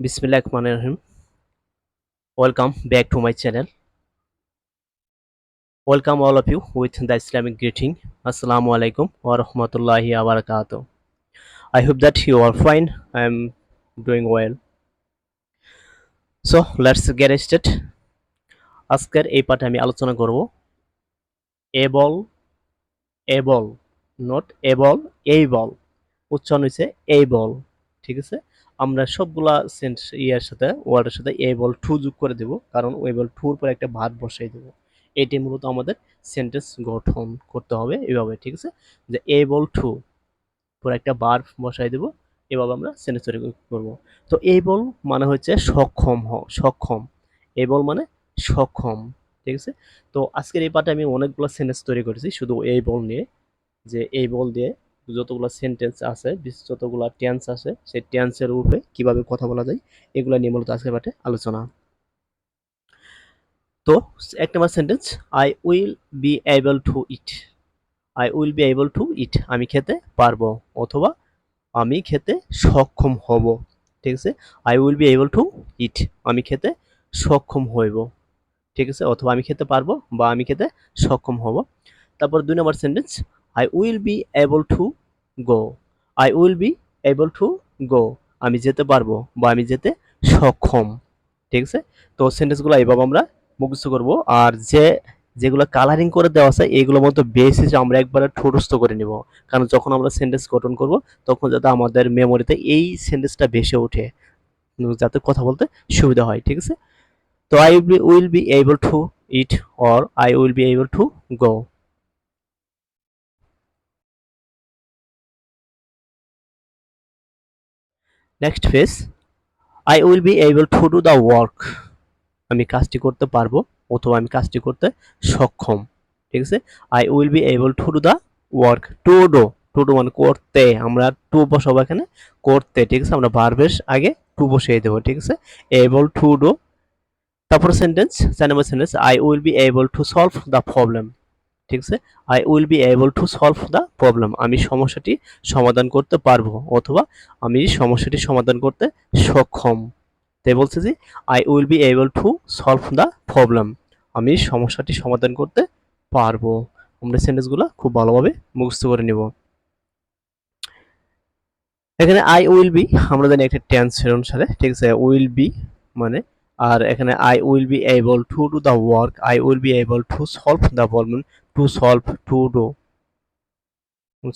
Bismillahirrahmanirrahim. Welcome back to my channel. Welcome all of you with the Islamic greeting. Assalamu alaikum wa rahmatullahi wa barakatuh. I hope that you are fine. I am doing well. So let's get started. আজকের এই পাঠে আমি আলোচনা করব able able not able able উচ্চারণ হয়েছে able. ঠিক আছে, আমরা সবগুলা ইয়ার সাথে ওয়ার্ডের সাথে এবল টু যোগ করে দেব, কারণ এবল টুর পর একটা ভাত বসাই দেব। এটি মূলত আমাদের সেন্টেন্স গঠন করতে হবে এভাবে। ঠিক আছে, যে এবল টু পর একটা বার বসাই দেব, এভাবে আমরা সেন্টেন্স তৈরি করব। তো এবল মানে হচ্ছে সক্ষম সক্ষম, এবল মানে সক্ষম। ঠিক আছে, তো আজকের এই পাঠে আমি অনেকগুলো সেন্টেন্স তৈরি করেছি শুধু এই বল নিয়ে, যে এই বল দিয়ে যতগুলো সেন্টেন্স আছে, যতগুলো টেন্স আছে, সেই টেন্সের উপরে কিভাবে কথা বলা যায় এগুলো নিয়ে মূলত আজকের পাঠে আলোচনা। তো এক নম্বর sentence, I will be able to eat. I will be able to eat, আমি খেতে পারবো অথবা আমি খেতে সক্ষম হব। ঠিক আছে, I will be able to eat, আমি খেতে সক্ষম হইব। ঠিক আছে, অথবা আমি খেতে পারবো বা আমি খেতে সক্ষম হব। তারপর 2 নম্বর sentence, I will be able to go. I will be able to go, আমি যেতে পারবো বা আমি যেতে সক্ষম। ঠিক আছে, তো সেন্টেন্সগুলো এইভাবে আমরা মুখস্থ করব। আর যেগুলো কালারিং করে দেওয়া আছে এগুলোর মধ্যে বেসিস আমরা একবারে ঠোঁটস্থ করে নিব, কারণ যখন আমরা সেন্টেন্স গঠন করব তখন যাতে আমাদের মেমোরিতে এই সেন্টেন্সটা ভেসে ওঠে, যাতে কথা বলতে সুবিধা হয়। ঠিক আছে, তো I will be able to eat or I will be able to go. Next phase, I will be able to do the work. আমি কাজটি করতে পারবো অথবা আমি কাজটি করতে সক্ষম। ঠিক আছে, I will be able to do the work. To do মানে করতে, আমরা টু বসাবো এখানে করতে। ঠিক আছে, আমরা ভার্বের আগে টু বসিয়ে দেবো। ঠিক আছে, able to do। তারপর sentence, 4 number sentence, I will be able to solve the problem. ঠিক আছে, I will be able to solve the problem, আমি সমস্যাটি সমাধান করতে পারবো অথবা আমি সমস্যাটি সমাধান করতে সক্ষম। তাই বলছে যে I will be able to solve the problem, আমি সমস্যাটি সমাধান করতে পারবো। আমরা সেন্টেন্সগুলো খুব ভালোভাবে মুখস্থ করে নিব। এখানে আই উইল বি আমরা জানি একটা টেন্সের অনুসারে। ঠিক আছে, উইল বি মানে, আর এখানে I will be able to do the work, I will be able to solve the problem, to solve to do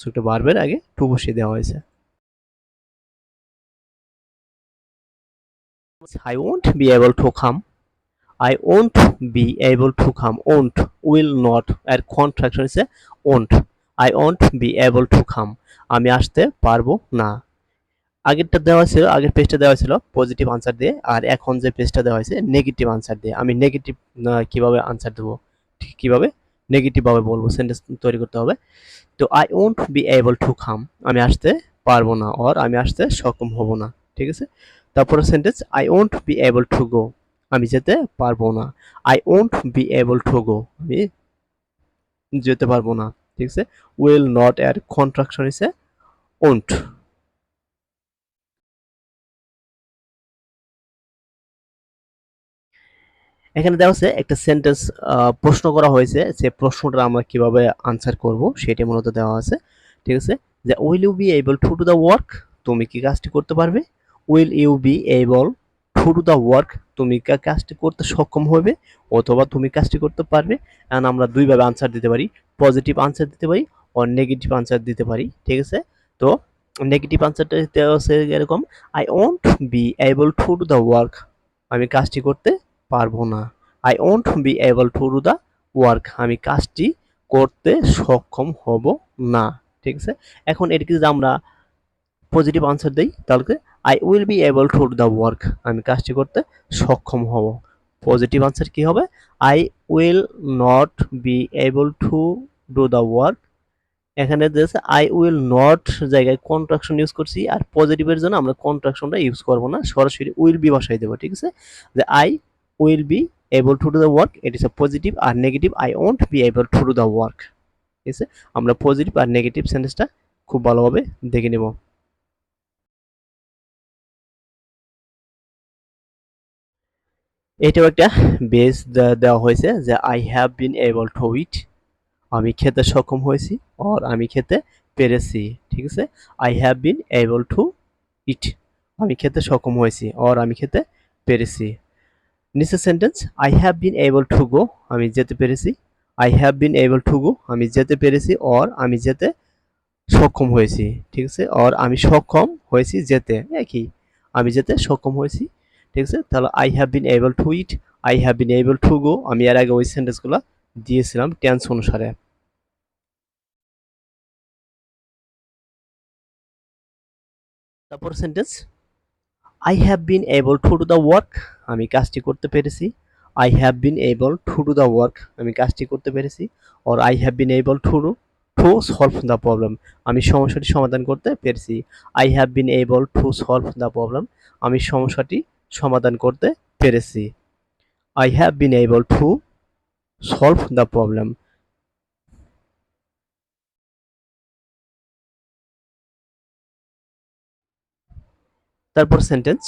একটা ভার্বের আগে টু বসিয়ে দেওয়া হয়েছে। I won't be able to come. I won't be able to come. Won't, will not এর contraction হচ্ছে won't. I won't be able to come. আমি আসতে পারবো না। আগেরটা দেওয়া ছিল, আগের পেজটা দেওয়া ছিল পজিটিভ আনসার দিয়ে, আর এখন যে পেজটা দেওয়া হয়েছে নেগেটিভ আনসার দিয়ে। আমি নেগেটিভ কিভাবে আনসার দেবো, কিভাবে নেগেটিভ ভাবে বলবো, সেন্টেন্স তৈরি করতে হবে। তো I won't be able to come, আমি আসতে পারবো না, অর আমি আসতে সক্ষম হব না। ঠিক আছে, তারপরে sentence, I won't be able to go, আমি যেতে পারবো না। I won't be able to go, আমি যেতে পারবো না। ঠিক আছে, উইল নট এর কন্ট্রাকশন হিসেবে ওন্ট। এখানে দেওয়া আছে একটা সেন্টেন্স, প্রশ্ন করা হয়েছে, যে প্রশ্নটা আমরা কিভাবে আনসার করব সেটি মূলত দেওয়া আছে। ঠিক আছে, যে will you be able to do the work, তুমি কি কাজটি করতে পারবে। Will you be able to do the work, তুমি কাজটি করতে সক্ষম হবে অথবা তুমি কাজটি করতে পারবে। এন্ড আমরা দুইভাবে আনসার দিতে পারি, পজিটিভ আনসার দিতে পারি ও নেগেটিভ আনসার দিতে পারি। ঠিক আছে, তো নেগেটিভ আনসারটা দেওয়া আছে এরকম, I won't be able to do the work, আমি কাজটি করতে পারবো না। I won't be able to do the work, আমি কাজটি করতে সক্ষম হব না। ঠিক আছে, এখন এটিকে যদি আমরা পজিটিভ আনসার দেই তাহলে I will be able to do the work, আমি কাজটি করতে সক্ষম হব। পজিটিভ আনসার কি হবে, I will not be able to do the work. এখানে দিয়েছে আই উইল নট জায়গায় কন্ট্রাকশন ইউজ করছি, আর পজিটিভের জন্য আমরা কন্ট্রাকশনটা ইউজ করব না, সরাসরি উইল বি বসাই দেবো। ঠিক আছে, যে I will be able to do the work, it is a positive, আর negative I won't be able to do the work. ঠিক আছে, আমরা পজিটিভ আর নেগেটিভ সেন্টেন্সটা খুব ভালোভাবে দেখে নেব। এটাও একটা বেস দেওয়া হয়েছে যে I have been able to eat, আমি খেতে সক্ষম হয়েছি, অর আমি খেতে পেরেছি। ঠিক আছে, I have been able to eat, আমি খেতে সক্ষম হয়েছি, অর আমি খেতে পেরেছি। নিচের sentence, I have been able to go, আমি যেতে পেরেছি, I have been able to go, আমি যেতে পেরেছি, অর আমি যেতে সক্ষম হয়েছি। ঠিক আছে, অর আমি সক্ষম হয়েছি যেতে, একই, আমি যেতে সক্ষম হয়েছি। ঠিক আছে, তাহলে I have been able to eat, I have been able to go, আমি এর আগে ওই সেন্টেন্সগুলো দিয়েছিলাম টেন্স অনুসারে। তারপর sentence, I have been able to do the work, আমি কাজটি করতে পেরেছি, I have been able to do the work, আমি কাজটি করতে পেরেছি, or I have been able to solve the problem, আমি সমস্যাটি সমাধান করতে পেরেছি। I have been able to solve the problem, আমি সমস্যাটি সমাধান করতে পেরেছি। I have been able to solve the problem. তারপর sentence,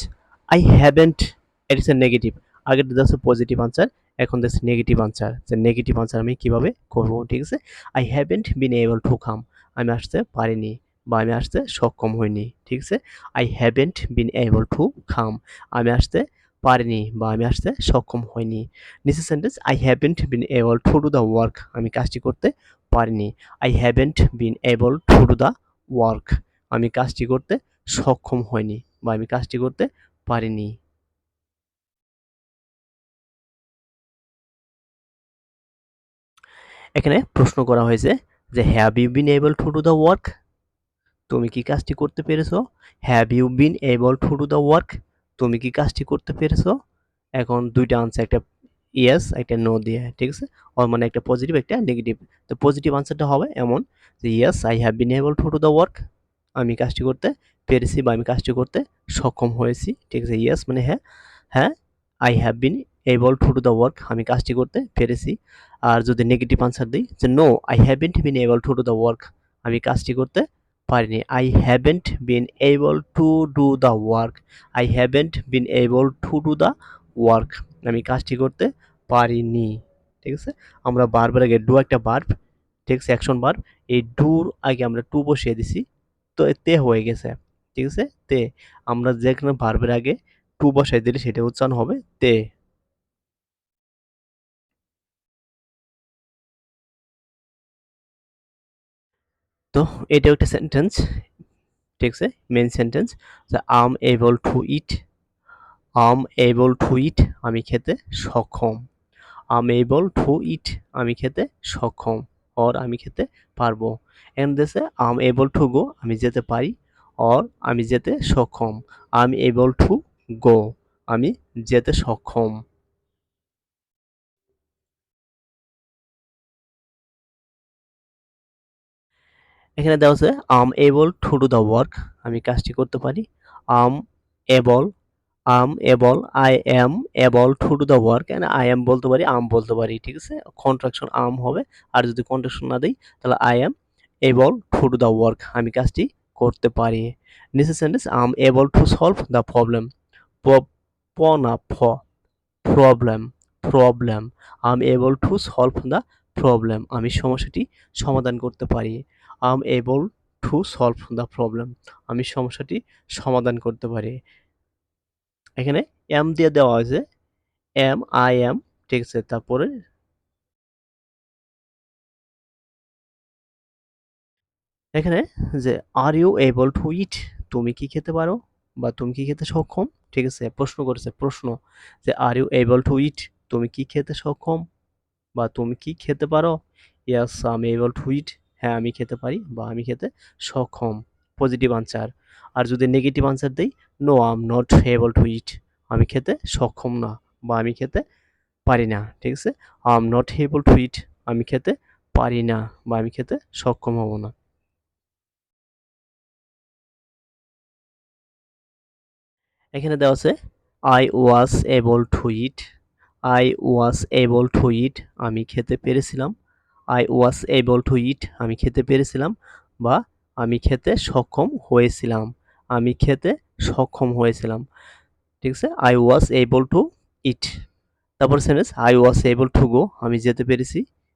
I haven't, it is a negative, আগের দিচ্ছে পজিটিভ আনসার, এখন দিচ্ছে নেগেটিভ আনসার, যে নেগেটিভ আনসার আমি কিভাবে করব। ঠিক আছে, I haven't been able to come, আমি আসতে পারিনি বা আমি আসতে সক্ষম হইনি। ঠিক আছে, I haven't been able to come, আমি আসতে পারিনি বা আমি আসতে সক্ষম হইনি। নিচের sentence, I haven't been able to do the work, আমি কাজটি করতে পারিনি, I haven't been able to do the work, আমি কাজটি করতে সক্ষম হইনি বা আমি কাজটি করতে পারিনি। এখানে প্রশ্ন করা হয়েছে যে have you been able to do the work, তুমি কি কাজটি করতে পেরেছো? Have you been able to do the work, তুমি কি কাজটি করতে পেরেছো? এখন দুইটা আনসার, একটা ইয়েস একটা নো দিয়ে। ঠিক আছে, ওর মানে একটা পজিটিভ একটা নেগেটিভ। তো পজিটিভ আনসারটা হবে এমন যে yes I have been able to do the work, আমি কাজটি করতে পেরেছি বা আমি কাজটি করতে সক্ষম হয়েছি। ঠিক আছে, ইয়েস মানে হ্যাঁ, হ্যাঁ, I have been able to do the work, আমি কাজটি করতে পেরেছি। আর যদি নেগেটিভ আনসার দিই যে no I haven't been able to do the work, আমি কাজটি করতে পারিনি, I haven't been able to do the work, I haven't been able to do the work, আমি কাজটি করতে পারিনি। ঠিক আছে, আমরা বারবার আগে ডু একটা বার্ব, ঠিক আছে, অ্যাকশন বার্ব, এই ডুর আগে আমরা টু বসিয়ে দিছি, তো তে হয়ে গেছে। ঠিক আছে, তে, আমরা যেখানে ভার্বের আগে টু বসাই দিলে সেটা উচ্চারণ হবে তে। তো এটাও একটা সেন্টেন্স। ঠিক আছে, মেন সেন্টেন্স, যে I'm able to eat, I'm able to eat, আমি খেতে সক্ষম, আম এবল টু ইট, আমি খেতে সক্ষম, অর আমি খেতে পারবো। এন্ড দিছে আম এবল টু গো, আমি যেতে পারি, অর আমি যেতে সক্ষম, আম এবল টু গো, আমি যেতে সক্ষম। এখানে দেওয়া আছে I'm able to do the work, আমি কাজটি করতে পারি, I'm able, I'm able, I am able to do the work, and I am বলতে পারি, আম বলতে পারি। ঠিক আছে, কন্ট্রাকশন আম হবে, আর যদি কন্ট্রাকশন না দিই তাহলে I am able to do the work, আমি কাজটি করতে পারি। নিচের sentence, I'm able to solve the problem, প না ফ, problem, problem, I'm able to solve the problem, আমি সমস্যাটি সমাধান করতে পারি, I'm able to solve the problem, আমি সমস্যাটি সমাধান করতে পারি। এখানে এম দিয়ে দেওয়া হয়েছে, এম আই এম। ঠিক আছে, তারপরে এখানে যে আর ইউ এবল টু ইট, তুমি কি খেতে পারো বা তুমি কি খেতে সক্ষম। ঠিক আছে, প্রশ্ন করেছে, প্রশ্ন, যে আর ইউ এবল টু ইট, তুমি কি খেতে সক্ষম বা তুমি কি খেতে পারো। ইয়াস আমি এবল টু ইট, হ্যাঁ আমি খেতে পারি বা আমি খেতে সক্ষম, পজিটিভ আনসার। আর যদি নেগেটিভ আনসার দেই, no I am not able to eat, আমি খেতে সক্ষম না বা আমি খেতে পারি না। ঠিক আছে, I am not able to eat, আমি খেতে পারি না বা আমি খেতে সক্ষম হব না। এখানে দেওয়া আছে I was able to eat, I was able to eat, আমি খেতে পেরেছিলাম, I was able to eat, আমি খেতে পেরেছিলাম বা আমি খেতে সক্ষম হয়েছিলাম, আমি খেতে সক্ষম হয়েছিলাম। ঠিক আছে, আই ওয়াজ এবল টু ইট। তারপর sentence I was able to go, আমি যেতে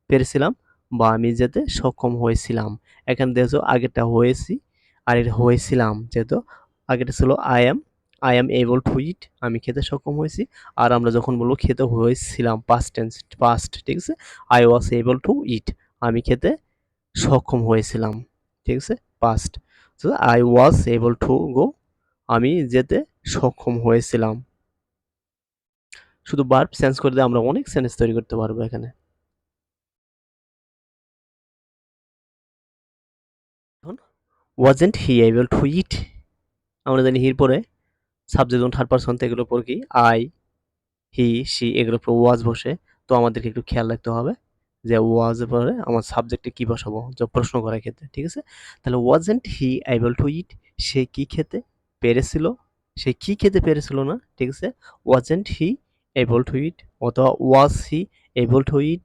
পেরেছিলাম বা আমি যেতে সক্ষম হয়েছিলাম। এখানে দেখো আগেরটা হয়েছি আর এটা হয়েছিলাম, যেহেতু আগেরটা ছিল I am able to eat, আমি খেতে সক্ষম হয়েছি। আর আমরা যখন বলবো খেতে হয়েছিলাম, পাস্ট টেন্স, পাস্ট, ঠিক আছে। I was able to eat, আমি খেতে সক্ষম হয়েছিলাম, ঠিক আছে, past. I was able to go, আমি যেতে সক্ষম হয়েছিলাম। শুধু ভার্ব চেঞ্জ করে দিয়ে আমরা অনেক সেন্টেন্স তৈরি করতে পারবো এখানে। এখন ওয়াজেন্ট হি এবল টু ইট, আমরা জানি হির পরে সাবজেক্ট যখন থার্ড পারসন, তো এগুলোর পর কি আই, হি, সি, এগুলোর পর ওয়াজ বসে। তো আমাদেরকে একটু খেয়াল রাখতে হবে যে ওয়াজ এর পরে আমার সাবজেক্টে কি বসাবো, যে প্রশ্ন করার ক্ষেত্রে, ঠিক আছে। তাহলে wasn't he able to eat, সে কি খেতে পেরেছিল, সে কি খেতে পেরেছিল না, ঠিক আছে। Wasn't he able to eat, অথবা was he able to eat,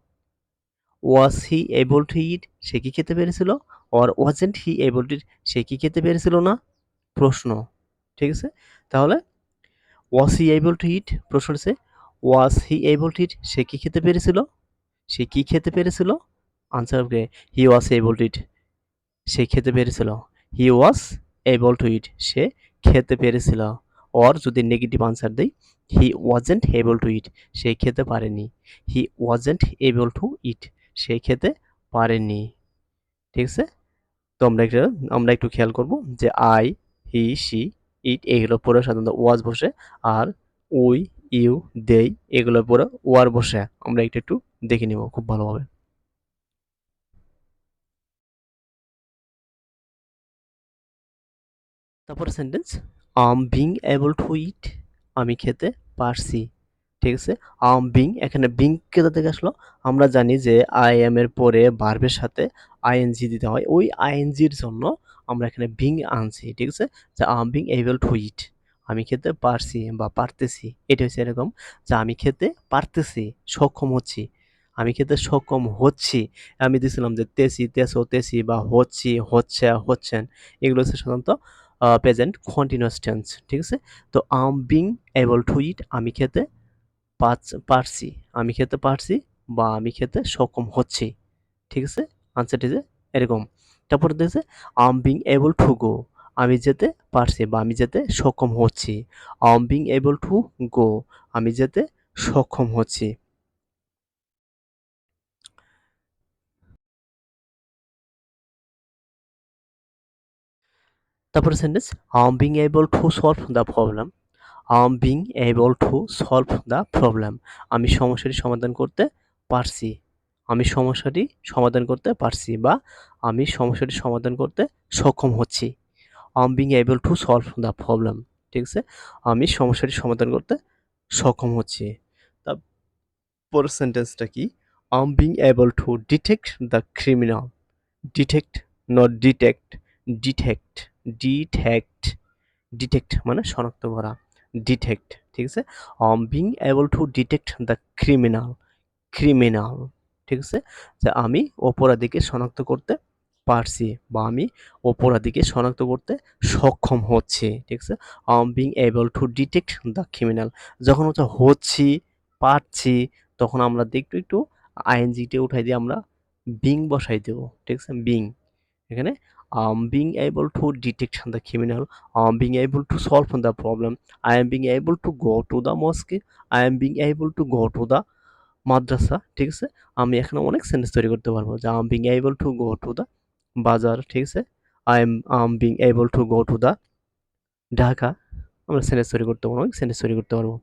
was he able to eat, সে কি খেতে পেরেছিল, or wasn't he able to eat, সে কি খেতে পেরেছিল না, প্রশ্ন, ঠিক আছে। তাহলে ওয়াজ হি এবল টু ইট, প্রশ্ন হচ্ছে ওয়াজ হি এবল টু ইট, সে কি খেতে পেরেছিল, সে কি খেতে পেরেছিল, আনসার হবে হি ওয়াজ এবল টু ইট, সে খেতে পেরেছিল। হি ওয়াজ এবল টু ইট, সে খেতে পেরেছিল। অর যদি নেগেটিভ আনসার দেই, হি ওয়াজেন্ট এবল টু ইট, সে খেতে পারেনি। হি ওয়াজেন্ট এবল টু ইট, সে খেতে পারেনি, ঠিক আছে। তো আমরা একটু খেয়াল করব যে আই, হি, সি, ইট এগুলোর পরে সাধারণত ওয়াজ বসে, আর উই, ইউ, দেই এগুলোর পরে ওয়ার বসে। আমরা এটা একটু দেখে নিব খুব ভালোভাবে। তারপরে sentence being able to eat, আমি খেতে পারছি, ঠিক আছে। বিং, এখানে বিং কোথা থেকে আসলো, আমরা জানি যে আই এম এর পরে ভার্বের সাথে আইএনজি দিতে হয়, ওই আইএনজির জন্য আমরা এখানে বিং আনছি, ঠিক আছে। যে বিং এবল টু ইট, আমি খেতে পারছি বা পারতেছি, এটা হচ্ছে এরকম যে আমি খেতে পারতেছি, সক্ষম হচ্ছি, আমি খেতে সক্ষম হচ্ছি। আমি দিছিলাম যে তেছি, তেছো, তেছি, বা হচ্ছি, হচ্ছে, হচ্ছেন, এগুলো হচ্ছে সাধারণত প্রেজেন্ট কন্টিনিউয়াস টেন্স, ঠিক আছে। তো বিং এবল টু ইট, আমি খেতে পারছি, আমি খেতে পারছি বা আমি খেতে সক্ষম হচ্ছি, ঠিক আছে। আনসারটি যে এরকম। তারপরে দেখছে বিং এবল টু গো, আমি যেতে পারছি বা আমি যেতে সক্ষম হচ্ছি। বিং এবল টু গো, আমি যেতে সক্ষম হচ্ছি। তারপরে sentence being able to solve the problem, being able to solve the problem, আমি সমস্যাটি সমাধান করতে পারছি, আমি সমস্যাটি সমাধান করতে পারছি বা আমি সমস্যাটি সমাধান করতে সক্ষম হচ্ছি। Being able to solve the problem, ঠিক আছে, আমি সমস্যাটি সমাধান করতে সক্ষম হচ্ছি। তারপর সেন্টেন্সটা কি, being able to detect the criminal, detect, not detect, detect, detect, detect মানে শনাক্ত করা, ডিটেক্ট, ঠিক আছে। Being able to detect the criminal, criminal, ঠিক আছে, যে আমি অপরাধীকে শনাক্ত করতে পারছি বা আমি অপরাধীকে শনাক্ত করতে সক্ষম হচ্ছি, ঠিক আছে। Being able to detect the criminal, যখন হচ্ছে হচ্ছি, পারছি, তখন আমরা একটু একটু আইএনজিটা উঠাই দিয়ে আমরা বিং বসাই দেবো, ঠিক আছে, বিং। এখানে being able to detect the criminal, being able to solve the problem, I am being able to go to the mosque, I am being able to go to the মাদ্রাসা, ঠিক আছে। আমি এখানে অনেক সেন্টেন্স তৈরি করতে পারবো যে I am being able to go to the বাজার, ঠিক আছে। I am being able to go to the Dhaka, আমরা সেন্টেন্স তৈরি করতে পারবো, অনেক সেন্টেন্স তৈরি করতে পারবো।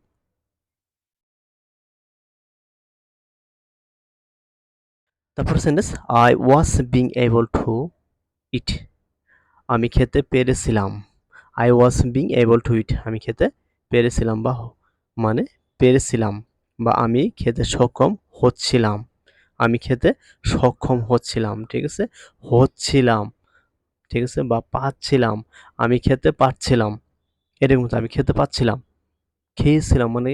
তারপর sentence I was being able to eat, আমি খেতে পেরেছিলাম, I was being able to eat, আমি খেতে পেরেছিলাম বা মানে পেরেছিলাম বা আমি খেতে সক্ষম হচ্ছিলাম, আমি খেতে সক্ষম হচ্ছিলাম, ঠিক আছে, হচ্ছিলাম, ঠিক আছে, বা পাচ্ছিলাম, আমি খেতে পারছিলাম, এরকম হচ্ছে আমি খেতে পাচ্ছিলাম, খেয়েছিলাম মানে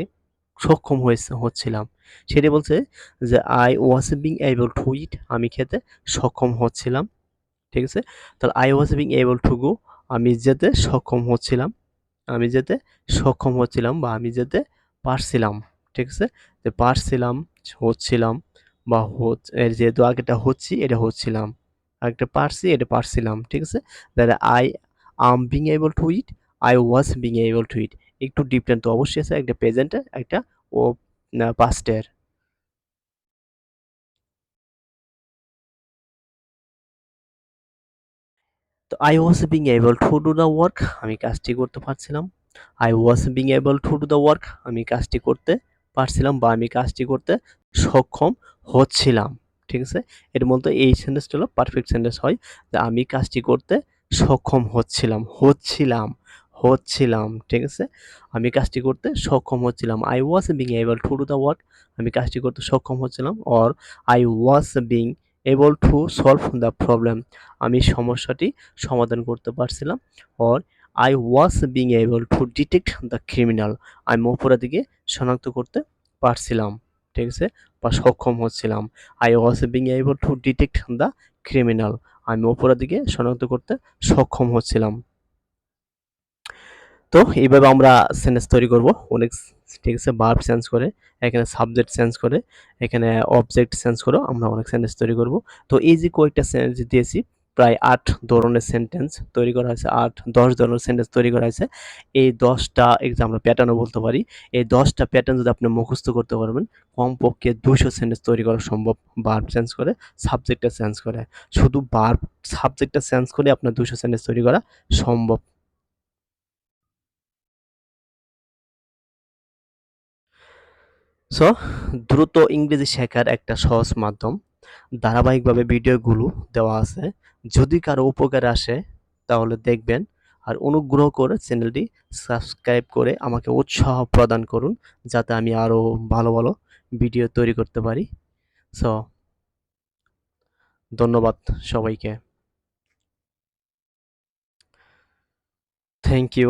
সক্ষম হচ্ছিলাম। সেটি বলছে যে I was being able to eat, আমি খেতে সক্ষম হচ্ছিলাম, ঠিক আছে। তাহলে I was being able to go, আমি যেতে সক্ষম হচ্ছিলাম, আমি যেতে সক্ষম হচ্ছিলাম বা আমি যেতে পারছিলাম, ঠিক আছে? যে পারছিলাম, হচ্ছিলাম বা এর যেহেতু আগেরটা হচ্ছি, এটা হচ্ছিলাম। আরেকটা পারছি, এটা পারছিলাম। ঠিক আছে? That I am being able to eat, I was being able to eat. একটু ডিফারেন্ট তো অবশ্যই আছে। একটা প্রেজেন্টের, একটা ও পাস্টের। তো I was being able to do the work, আমি কাজটি করতে পারছিলাম। I was being able to do the work, আমি কাজটি করতে পারছিলাম বা আমি কাজটি করতে সক্ষম হচ্ছিলাম। ঠিক আছে? এর মধ্যে এই সেন্টেন্সটা হলো পারফেক্ট সেন্টেন্স হয় যে আমি কাজটি করতে সক্ষম হচ্ছিলাম। হচ্ছিলাম। ঠিক আছে? আমি কাজটি করতে সক্ষম হচ্ছিলাম। I was being able to do the work, আমি কাজটি করতে সক্ষম হচ্ছিলাম। or I was being able to solve the problem, আমি সমস্যাটি সমাধান করতে পারছিলাম। or I was being able to detect the criminal, আমি অপরাধীকে শনাক্ত করতে পারছিলাম। ঠিক আছে? বা সক্ষম হচ্ছিলাম। I was being able to detect the criminal, আমি অপরাধীকে শনাক্ত করতে সক্ষম হচ্ছিলাম। তো এইভাবে আমরা সেন্টেন্স তৈরি করব অনেক। ঠিক আছে? ভার্ব চেঞ্জ করে, এখানে সাবজেক্ট চেঞ্জ করে, এখানে অবজেক্ট চেঞ্জ করেও আমরা অনেক সেন্টেন্স তৈরি করব। তো এই যে কয়েকটা সেন্টেন্স দিয়েছি, প্রায় ৮ ধরনের সেন্টেন্স তৈরি করা হয়েছে। ৮-১০ ধরনের সেন্টেন্স তৈরি করা হয়েছে। এই ১০টা আমরা প্যাটার্নও বলতে পারি। এই ১০টা প্যাটার্ন যদি আপনি মুখস্থ করতে পারবেন, কমপক্ষে ২০০ সেন্টেন্স তৈরি করা সম্ভব ভার্ব চেঞ্জ করে, সাবজেক্টটা চেঞ্জ করে। শুধু ভার্ব সাবজেক্টটা চেঞ্জ করে আপনার ২০০ সেন্টেন্স তৈরি করা সম্ভব। সো দ্রুত ইংরেজি শেখার একটা সহজ মাধ্যম, ধারাবাহিকভাবে ভিডিওগুলো দেওয়া আছে। যদি কারো উপকারে আসে তাহলে দেখবেন। আর অনুগ্রহ করে চ্যানেলটি সাবস্ক্রাইব করে আমাকে উৎসাহ প্রদান করুন, যাতে আমি আরও ভালো ভালো ভিডিও তৈরি করতে পারি। সো ধন্যবাদ সবাইকে। Thank you.